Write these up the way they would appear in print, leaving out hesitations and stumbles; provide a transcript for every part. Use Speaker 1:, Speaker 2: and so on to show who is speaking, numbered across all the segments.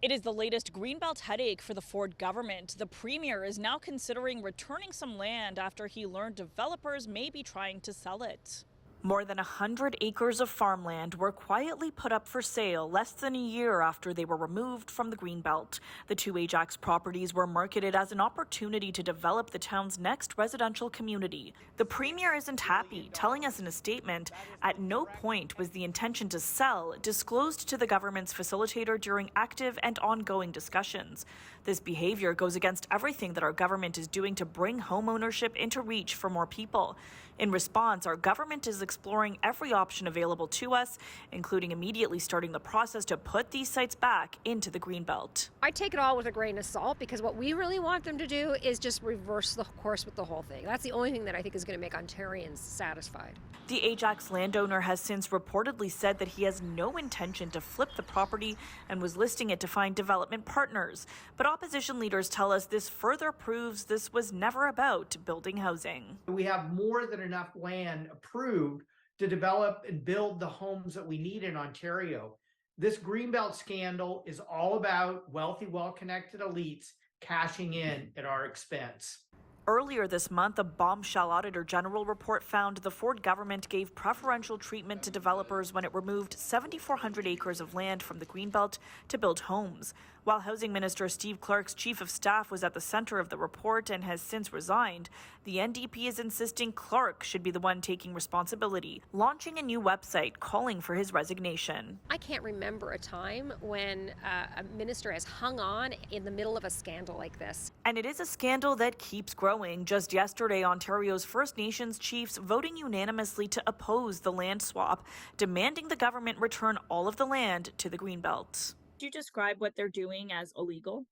Speaker 1: It is the latest Greenbelt headache for the Ford government. The premier is now considering returning some land after he learned developers may be trying to sell it. More than 100 acres of farmland were quietly put up for sale less than a year after they were removed from the Greenbelt. The two Ajax properties were marketed as an opportunity to develop the town's next residential community. The premier isn't happy, telling us in a statement, at no point was the intention to sell disclosed to the government's facilitator during active and ongoing discussions. This behavior goes against everything that our government is doing to bring homeownership into reach for more people. In response, our government is exploring every option available to us, including immediately starting the process to put these sites back into the Greenbelt.
Speaker 2: I take it all with a grain of salt because what we really want them to do is just reverse the course with the whole thing. That's the only thing that I think is going to make Ontarians satisfied.
Speaker 1: The Ajax landowner has since reportedly said that he has no intention to flip the property and was listing it to find development partners. But opposition leaders tell us this further proves this was never about building housing.
Speaker 3: We have more than enough land approved to develop and build the homes that we need in Ontario. This Greenbelt scandal is all about wealthy, well-connected elites cashing in at our expense.
Speaker 1: Earlier this month, a bombshell Auditor General report found the Ford government gave preferential treatment to developers when it removed 7,400 acres of land from the Greenbelt to build homes. While Housing Minister Steve Clark's chief of staff was at the center of the report and has since resigned, the NDP is insisting Clark should be the one taking responsibility, launching a new website calling for his resignation.
Speaker 2: I can't remember a time when a minister has hung on in the middle of a scandal like this.
Speaker 1: And it is a scandal that keeps growing. Just yesterday, Ontario's First Nations chiefs voting unanimously to oppose the land swap, demanding the government return all of the land to the Greenbelt. Do you describe what they're doing as illegal?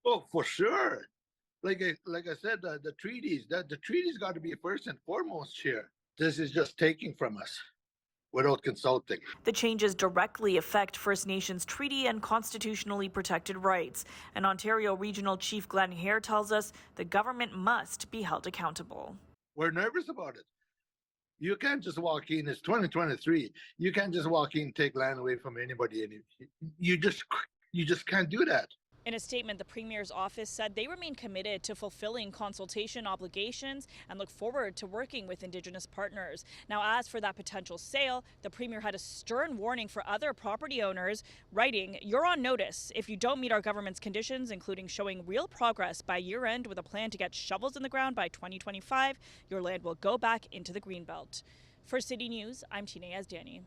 Speaker 4: Oh, for sure. Like I said, the treaties got to be first and foremost here. This is just taking from us without consulting.
Speaker 1: The changes directly affect First Nations treaty and constitutionally protected rights. And Ontario Regional Chief Glenn Hare tells us the government must be held accountable.
Speaker 4: We're nervous about it. You can't just walk in. It's 2023. You can't just walk in and take land away from anybody. You just can't do that.
Speaker 1: In a statement, the Premier's office said they remain committed to fulfilling consultation obligations and look forward to working with Indigenous partners. Now, as for that potential sale, the Premier had a stern warning for other property owners, writing, "You're on notice. If you don't meet our government's conditions, including showing real progress by year-end with a plan to get shovels in the ground by 2025, your land will go back into the Greenbelt." For City News, I'm Tina Yazdani.